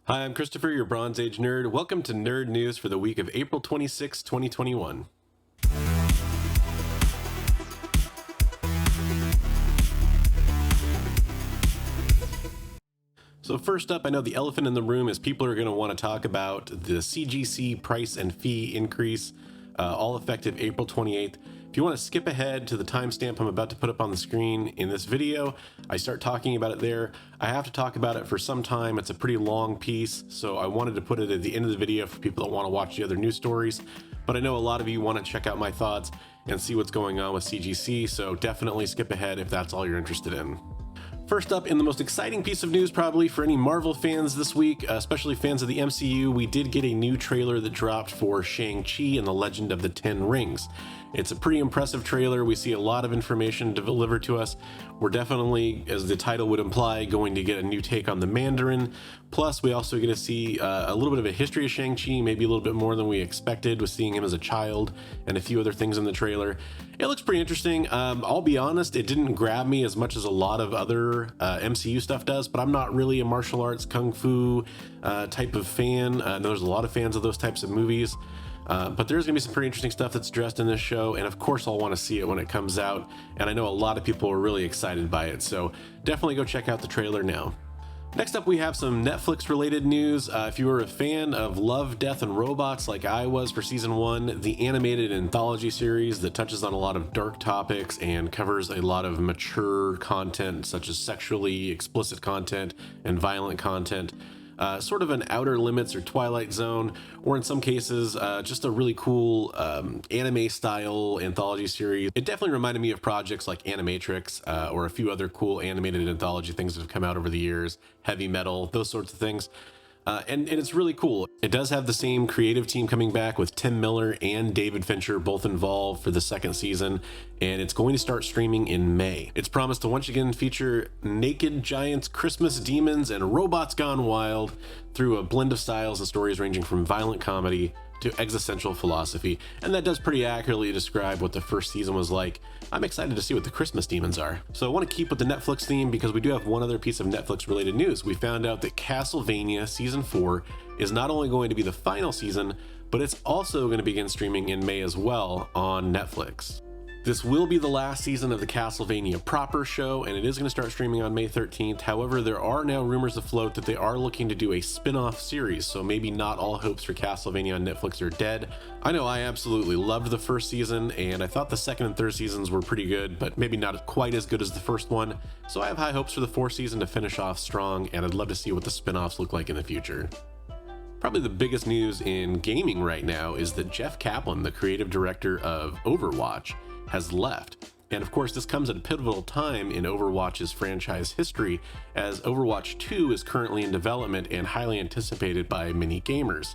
Hi, I'm Christopher, your Bronze Age nerd. Welcome to Nerd News for the week of April 26, 2021. So first up, I know the elephant in the room is people are going to want to talk about the CGC price and fee increase, all effective April 28th. If you want to skip ahead to the timestamp I'm about to put up on the screen in this video, I start talking about it there. I have to talk about it for some time. It's a pretty long piece, so I wanted to put it at the end of the video for people that want to watch the other news stories. But I know a lot of you want to check out my thoughts and see what's going on with CGC, so definitely skip ahead if that's all you're interested in. First up, in the most exciting piece of news probably for any Marvel fans this week, especially fans of the MCU, we did get a new trailer that dropped for Shang-Chi and the Legend of the Ten Rings. It's a pretty impressive trailer. We see a lot of information delivered to us. We're definitely, as the title would imply, going to get a new take on the Mandarin. Plus, we also get to see a little bit of a history of Shang-Chi, maybe a little bit more than we expected with seeing him as a child and a few other things in the trailer. It looks pretty interesting. I'll be honest, it didn't grab me as much as a lot of other MCU stuff does, but I'm not really a martial arts, kung fu type of fan. There's a lot of fans of those types of movies. But there's gonna be some pretty interesting stuff that's addressed in this show, and of course I'll want to see it when it comes out, and I know a lot of people are really excited by it, so definitely go check out the trailer now. Next up, we have some Netflix related news. If you were a fan of Love, Death, and Robots like I was for season 1, the animated anthology series that touches on a lot of dark topics and covers a lot of mature content such as sexually explicit content and violent content, sort of an Outer Limits or Twilight Zone, or in some cases, just a really cool anime style anthology series. It definitely reminded me of projects like Animatrix or a few other cool animated anthology things that have come out over the years, Heavy Metal, those sorts of things. And it's really cool. It does have the same creative team coming back with Tim Miller and David Fincher both involved for the second season, and it's going to start streaming in May. It's promised to once again feature naked giants, Christmas demons, and robots gone wild through a blend of styles and stories ranging from violent comedy to existential philosophy, and that does pretty accurately describe what the first season was like. I'm excited to see what the Christmas demons are. So I want to keep with the Netflix theme because we do have one other piece of Netflix related news. We found out that Castlemania Season 4 is not only going to be the final season, but it's also going to begin streaming in May as well on Netflix. This will be the last season of the Castlevania proper show, and it is going to start streaming on May 13th. However, there are now rumors afloat that they are looking to do a spin-off series, so maybe not all hopes for Castlevania on Netflix are dead. I know I absolutely loved the first season, and I thought the second and third seasons were pretty good, but maybe not quite as good as the first one. So I have high hopes for the fourth season to finish off strong, and I'd love to see what the spin-offs look like in the future. Probably the biggest news in gaming right now is that Jeff Kaplan, the creative director of Overwatch, has left. And of course, this comes at a pivotal time in Overwatch's franchise history, as Overwatch 2 is currently in development and highly anticipated by many gamers.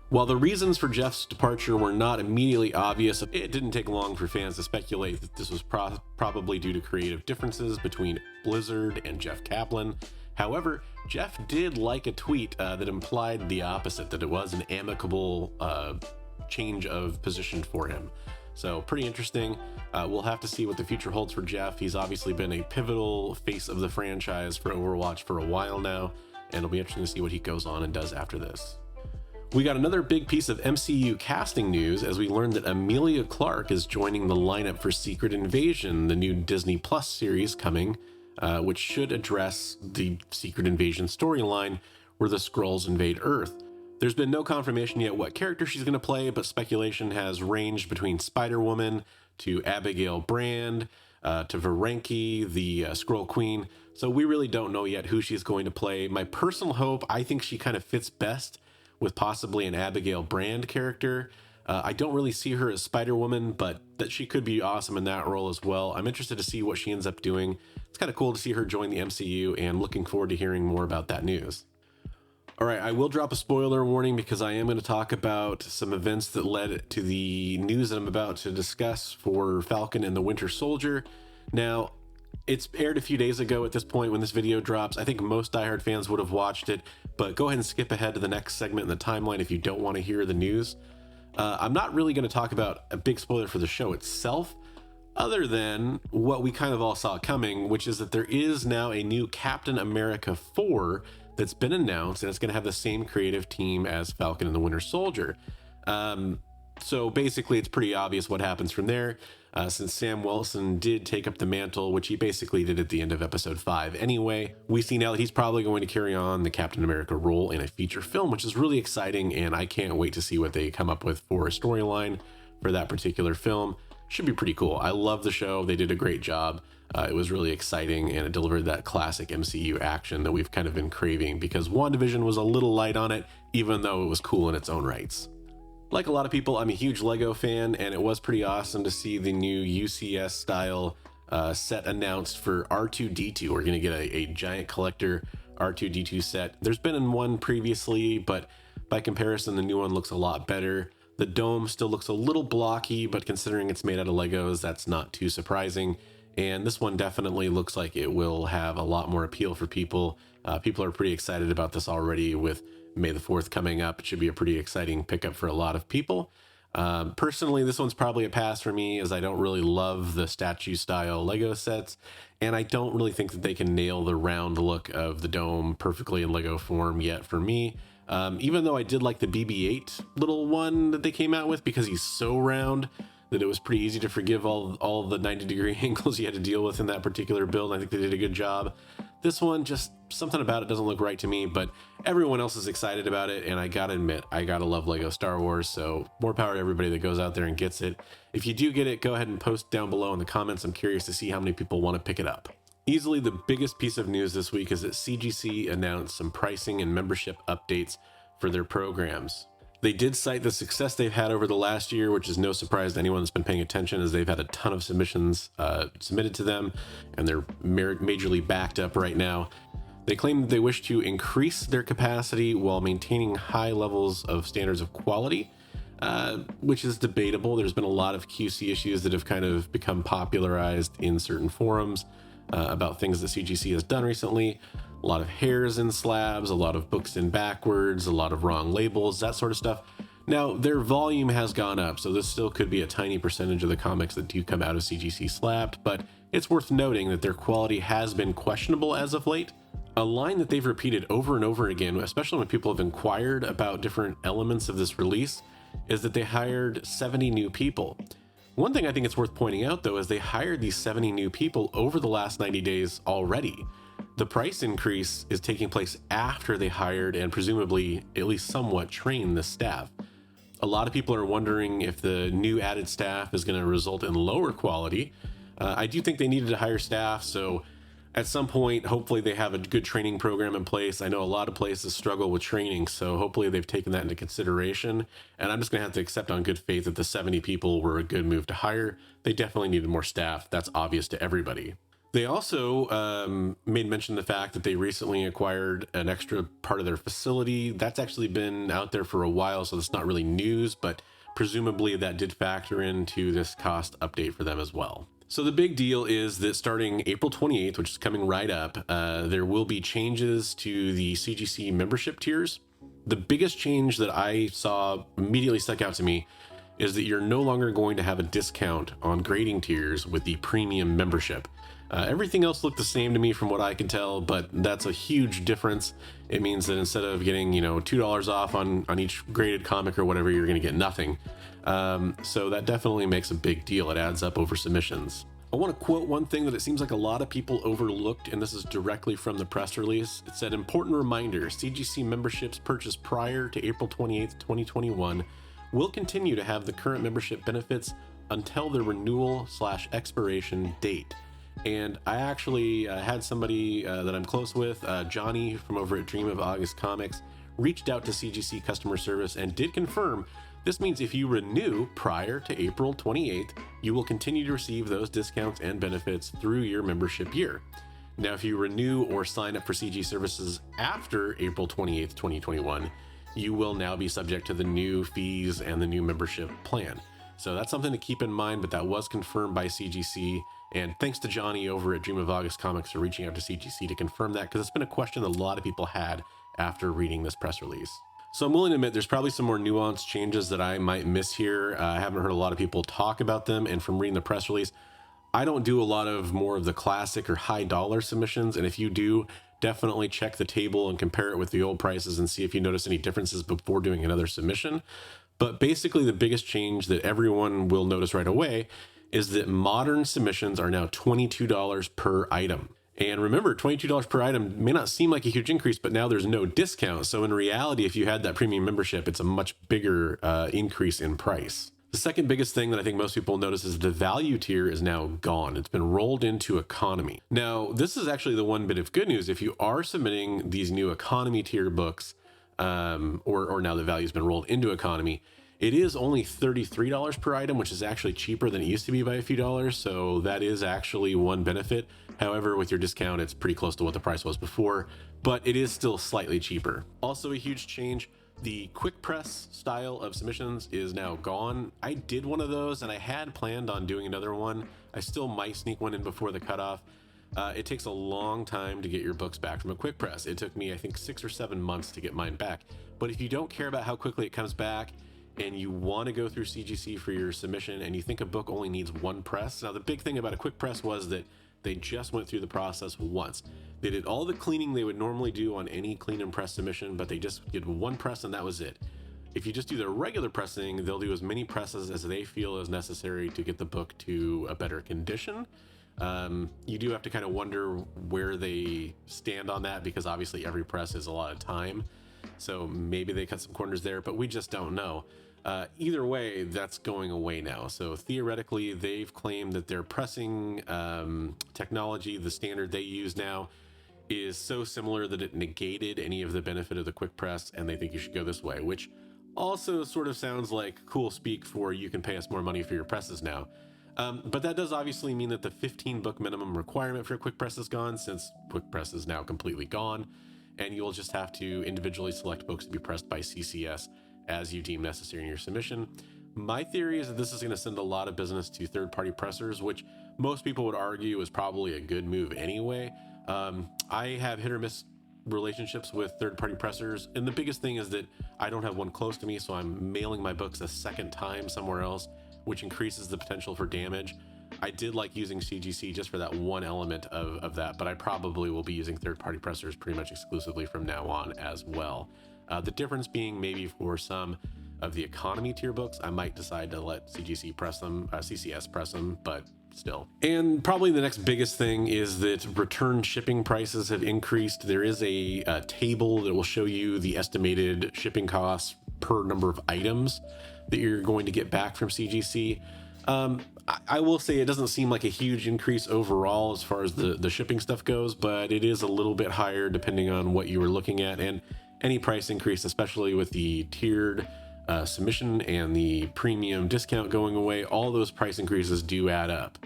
While the reasons for Jeff's departure were not immediately obvious, it didn't take long for fans to speculate that this was probably due to creative differences between Blizzard and Jeff Kaplan. However, Jeff did like a tweet that implied the opposite, that it was an amicable change of position for him. So pretty interesting. We'll have to see what the future holds for Jeff. He's obviously been a pivotal face of the franchise for Overwatch for a while now, and it'll be interesting to see what he goes on and does after this. We got another big piece of MCU casting news as we learned that Emilia Clarke is joining the lineup for Secret Invasion, the new Disney Plus series coming, which should address the Secret Invasion storyline where the Skrulls invade Earth. There's been no confirmation yet what character she's going to play, but speculation has ranged between Spider-Woman to Abigail Brand to Varenki, the Skrull Queen. So we really don't know yet who she's going to play. My personal hope, I think she kind of fits best with possibly an Abigail Brand character. I don't really see her as Spider-Woman, but that she could be awesome in that role as well. I'm interested to see what she ends up doing. It's kind of cool to see her join the MCU, and looking forward to hearing more about that news. All right, I will drop a spoiler warning because I am going to talk about some events that led to the news that I'm about to discuss for Falcon and the Winter Soldier. Now, it's aired a few days ago at this point when this video drops. I think most diehard fans would have watched it, but go ahead and skip ahead to the next segment in the timeline if you don't want to hear the news. I'm not really going to talk about a big spoiler for the show itself, other than what we kind of all saw coming, which is that there is now a new Captain America 4 that's been announced, and it's going to have the same creative team as Falcon and the Winter Soldier. So basically, it's pretty obvious what happens from there, since Sam Wilson did take up the mantle, which he basically did at the end of episode 5 anyway. We see now that he's probably going to carry on the Captain America role in a feature film, which is really exciting, and I can't wait to see what they come up with for a storyline for that particular film. Should be pretty cool. I love the show. They did a great job. It was really exciting, and it delivered that classic MCU action that we've kind of been craving, because WandaVision was a little light on it, even though it was cool in its own rights. Like a lot of people, I'm a huge Lego fan, and it was pretty awesome to see the new UCS style set announced for R2-D2. We're going to get a giant collector R2-D2 set. There's been one previously, but by comparison, the new one looks a lot better. The dome still looks a little blocky, but considering it's made out of Legos, that's not too surprising. And this one definitely looks like it will have a lot more appeal for people. People are pretty excited about this already with May the 4th coming up. It should be a pretty exciting pickup for a lot of people. Personally, this one's probably a pass for me, as I don't really love the statue style Lego sets, and I don't really think that they can nail the round look of the dome perfectly in Lego form yet for me. Even though I did like the BB-8 little one that they came out with, because he's so round that it was pretty easy to forgive all the 90-degree angles you had to deal with in that particular build. I think they did a good job. This one, just something about it doesn't look right to me, but everyone else is excited about it, and I gotta admit, I gotta love Lego Star Wars, so more power to everybody that goes out there and gets it. If you do get it, go ahead and post down below in the comments. I'm curious to see how many people want to pick it up. Easily the biggest piece of news this week is that CGC announced some pricing and membership updates for their programs. They did cite the success they've had over the last year, which is no surprise to anyone that's been paying attention, as they've had a ton of submissions submitted to them, and they're majorly backed up right now. They claim that they wish to increase their capacity while maintaining high levels of standards of quality, which is debatable. There's been a lot of QC issues that have kind of become popularized in certain forums about things that CGC has done recently. A lot of hairs in slabs, a lot of books in backwards, a lot of wrong labels, that sort of stuff. Now, their volume has gone up, so this still could be a tiny percentage of the comics that do come out of CGC slabbed, but it's worth noting that their quality has been questionable as of late. A line that they've repeated over and over again, especially when people have inquired about different elements of this release, is that they hired 70 new people. One thing I think it's worth pointing out, though, is they hired these 70 new people over the last 90 days already. The price increase is taking place after they hired and presumably at least somewhat trained the staff. A lot of people are wondering if the new added staff is going to result in lower quality. I do think they needed to hire staff, so at some point, hopefully they have a good training program in place. I know a lot of places struggle with training, so hopefully they've taken that into consideration. And I'm just going to have to accept on good faith that the 70 people were a good move to hire. They definitely needed more staff. That's obvious to everybody. They also made mention of the fact that they recently acquired an extra part of their facility. That's actually been out there for a while, so that's not really news, but presumably that did factor into this cost update for them as well. So the big deal is that starting April 28th, which is coming right up, there will be changes to the CGC membership tiers. The biggest change that I saw immediately stuck out to me is that you're no longer going to have a discount on grading tiers with the premium membership. Everything else looked the same to me from what I can tell, but that's a huge difference. It means that instead of getting, $2 off on each graded comic or whatever, you're going to get nothing. So that definitely makes a big deal. It adds up over submissions. I want to quote one thing that it seems like a lot of people overlooked, and this is directly from the press release. It said, "Important reminder, CGC memberships purchased prior to April 28th, 2021 will continue to have the current membership benefits until the renewal/expiration date." And I actually had somebody that I'm close with, Johnny from over at Dream of August Comics, reached out to CGC customer service and did confirm this means if you renew prior to April 28th, you will continue to receive those discounts and benefits through your membership year. Now, if you renew or sign up for CG services after April 28th, 2021, you will now be subject to the new fees and the new membership plan. So that's something to keep in mind, but that was confirmed by CGC. And thanks to Johnny over at Dream of August Comics for reaching out to CGC to confirm that, because it's been a question that a lot of people had after reading this press release. So I'm willing to admit there's probably some more nuanced changes that I might miss here. I haven't heard a lot of people talk about them, and from reading the press release, I don't do a lot of more of the classic or high dollar submissions. And if you do, definitely check the table and compare it with the old prices and see if you notice any differences before doing another submission. But basically, the biggest change that everyone will notice right away is that modern submissions are now $22 per item. And remember, $22 per item may not seem like a huge increase, but now there's no discount. So in reality, if you had that premium membership, it's a much bigger increase in price. The second biggest thing that I think most people notice is the value tier is now gone. It's been rolled into economy. Now, this is actually the one bit of good news. If you are submitting these new economy tier books, or now the value's been rolled into economy, it is only $33 per item, which is actually cheaper than it used to be by a few dollars. So that is actually one benefit. However, with your discount, it's pretty close to what the price was before, but it is still slightly cheaper. Also a huge change, the quick press style of submissions is now gone. I did one of those and I had planned on doing another one. I still might sneak one in before the cutoff. It takes a long time to get your books back from a quick press. It took me, I think, 6 or 7 months to get mine back. But if you don't care about how quickly it comes back and you want to go through CGC for your submission and you think a book only needs one press. Now, the big thing about a quick press was that they just went through the process once. They did all the cleaning they would normally do on any clean and press submission, but they just did one press and that was it. If you just do the regular pressing, they'll do as many presses as they feel is necessary to get the book to a better condition. You do have to kind of wonder where they stand on that, because obviously every press is a lot of time. So maybe they cut some corners there, but we just don't know. Either way, that's going away now. So theoretically, they've claimed that their pressing technology, the standard they use now, is so similar that it negated any of the benefit of the quick press, and they think you should go this way, which also sort of sounds like cool speak for you can pay us more money for your presses now. But that does obviously mean that the 15 book minimum requirement for quick press is gone, since quick press is now completely gone, and you'll just have to individually select books to be pressed by CCS as you deem necessary in your submission. My theory is that this is going to send a lot of business to third-party pressers, which most people would argue is probably a good move anyway. I have hit or miss relationships with third-party pressers, and the biggest thing is that I don't have one close to me, so I'm mailing my books a second time somewhere else, which increases the potential for damage. I did like using CGC just for that one element of that, but I probably will be using third-party pressers pretty much exclusively from now on as well. The difference being maybe for some of the economy tier books, I might decide to let CGC press them, CCS press them, but still. And probably the next biggest thing is that return shipping prices have increased. There is a table that will show you the estimated shipping costs per number of items that you're going to get back from CGC. I will say it doesn't seem like a huge increase overall as far as the shipping stuff goes, but it is a little bit higher depending on what you were looking at, and any price increase, especially with the tiered submission and the premium discount going away, all those price increases do add up.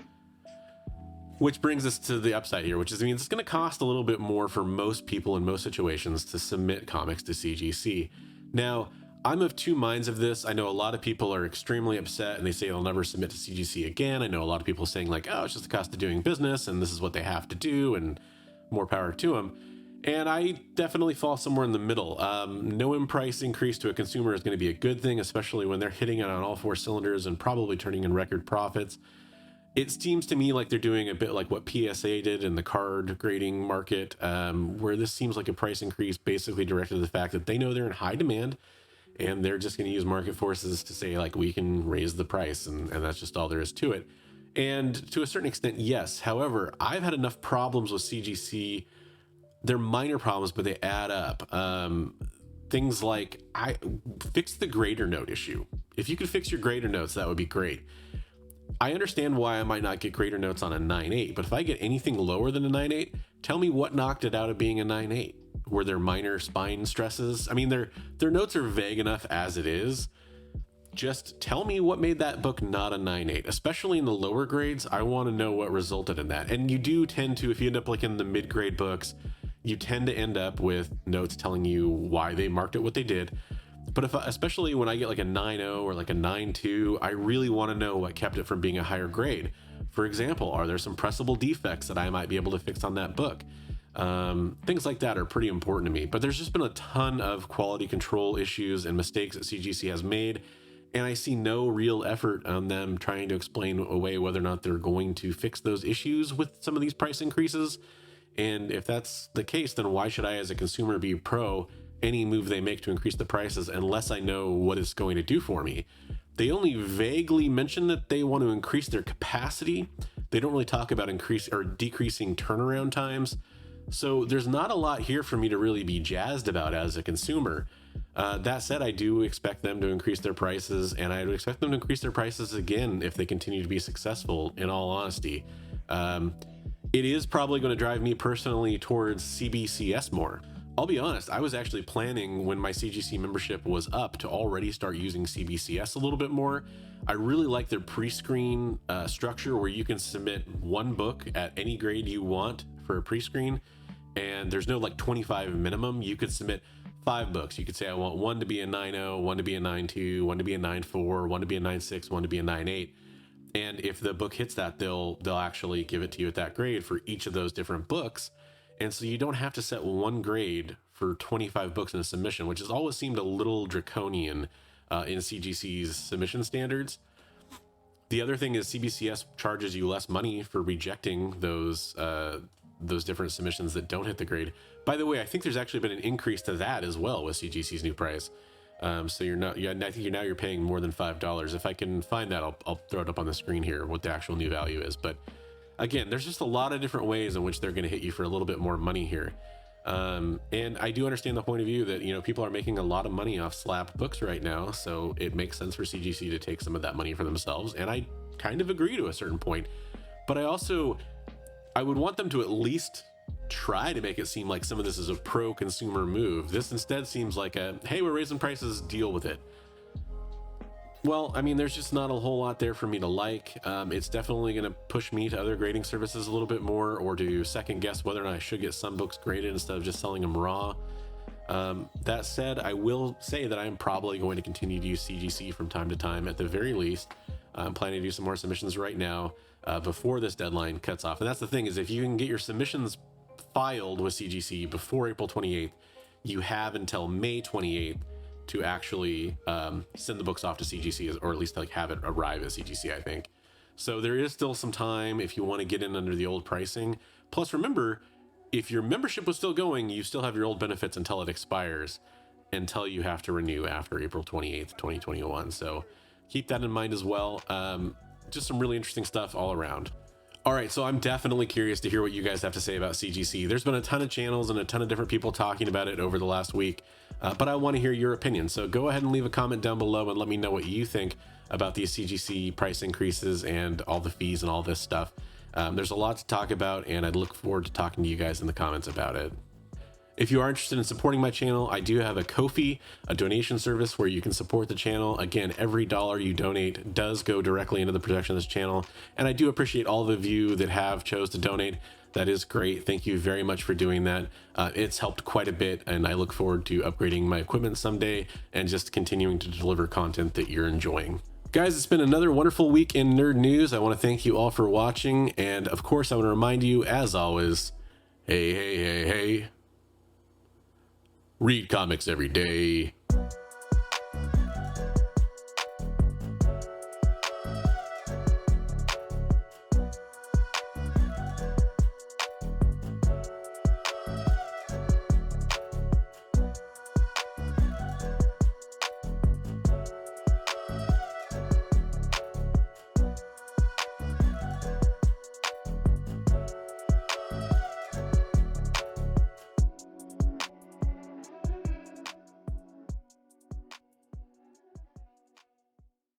Which brings us to the upside here, which is, I mean, it's going to cost a little bit more for most people in most situations to submit comics to CGC. Now, I'm of two minds of this. I know a lot of people are extremely upset and they say they'll never submit to CGC again. I know a lot of people saying like, oh, it's just the cost of doing business and this is what they have to do and more power to them. And I definitely fall somewhere in the middle. No price increase to a consumer is going to be a good thing, especially when they're hitting it on all four cylinders and probably turning in record profits. It seems to me like they're doing a bit like what PSA did in the card grading market, where this seems like a price increase basically directed to the fact that they know they're in high demand and they're just going to use market forces to say like, we can raise the price, and that's just all there is to it. And to a certain extent, yes. However, I've had enough problems with CGC. They're minor problems, but they add up. Things like, I fix the grader note issue. If you could fix your grader notes, that would be great. I understand why I might not get grader notes on a 9.8, but if I get anything lower than a 9.8, tell me what knocked it out of being a 9.8. Were there minor spine stresses? I mean, their notes are vague enough as it is. Just tell me what made that book not a 9.8, especially in the lower grades. I want to know what resulted in that. And you do tend to, if you end up like in the mid-grade books, you tend to end up with notes telling you why they marked it what they did. But if, especially when I get like a 9.0 or like a 9.2, I really want to know what kept it from being a higher grade. For example, are there some pressable defects that I might be able to fix on that book? Things like that are pretty important to me. But there's just been a ton of quality control issues and mistakes that CGC has made, and I see no real effort on them trying to explain away whether or not they're going to fix those issues with some of these price increases. And if that's the case, then why should I as a consumer be pro any move they make to increase the prices unless I know what it's going to do for me? They only vaguely mention that they want to increase their capacity. They don't really talk about decreasing turnaround times. So there's not a lot here for me to really be jazzed about as a consumer. That said, I do expect them to increase their prices, and I would expect them to increase their prices again if they continue to be successful, in all honesty. It is probably going to drive me personally towards CBCS more. I'll be honest, I was actually planning when my CGC membership was up to already start using CBCS a little bit more. I really like their pre-screen structure where you can submit one book at any grade you want for a pre-screen, and there's no like 25 minimum. You could submit 5 books. You could say I want one to be a 9.0, one to be a 9.2, one to be a 9.4, one to be a 9.6, one to be a 9.8. And if the book hits that, they'll actually give it to you at that grade for each of those different books. And so you don't have to set one grade for 25 books in a submission, which has always seemed a little draconian in CGC's submission standards. The other thing is CBCS charges you less money for rejecting those different submissions that don't hit the grade. By the way, I think there's actually been an increase to that as well with CGC's new price. So you're not, I think you're paying more than $5. If I can find that, I'll throw it up on the screen here, what the actual new value is. But again, there's just a lot of different ways in which they're going to hit you for a little bit more money here. And I do understand the point of view that, people are making a lot of money off slab books right now. So it makes sense for CGC to take some of that money for themselves. And I kind of agree to a certain point, but I would want them to at least try to make it seem like some of this is a pro-consumer move. This instead seems like hey, we're raising prices, deal with it. Well, I mean, there's just not a whole lot there for me to like. It's definitely going to push me to other grading services a little bit more, or to second guess whether or not I should get some books graded instead of just selling them raw. That said, I will say that I'm probably going to continue to use CGC from time to time. At the very least, I'm planning to do some more submissions right now before this deadline cuts off. And that's the thing, is if you can get your submissions filed with CGC before April 28th, you have until May 28th to actually send the books off to CGC, or at least like have it arrive at CGC, I think. So there is still some time if you want to get in under the old pricing. Plus, remember, if your membership was still going, you still have your old benefits until it expires, until you have to renew after April 28th, 2021. So keep that in mind as well. Just some really interesting stuff all around. All right, so I'm definitely curious to hear what you guys have to say about CGC. There's been a ton of channels and a ton of different people talking about it over the last week, but I want to hear your opinion. So go ahead and leave a comment down below and let me know what you think about these CGC price increases and all the fees and all this stuff. There's a lot to talk about, and I'd look forward to talking to you guys in the comments about it. If you are interested in supporting my channel, I do have a Ko-fi, a donation service where you can support the channel. Again, every dollar you donate does go directly into the production of this channel. And I do appreciate all of you that have chose to donate. That is great. Thank you very much for doing that. It's helped quite a bit, and I look forward to upgrading my equipment someday and just continuing to deliver content that you're enjoying. Guys, it's been another wonderful week in nerd news. I want to thank you all for watching. And of course, I want to remind you, as always, hey, read comics every day.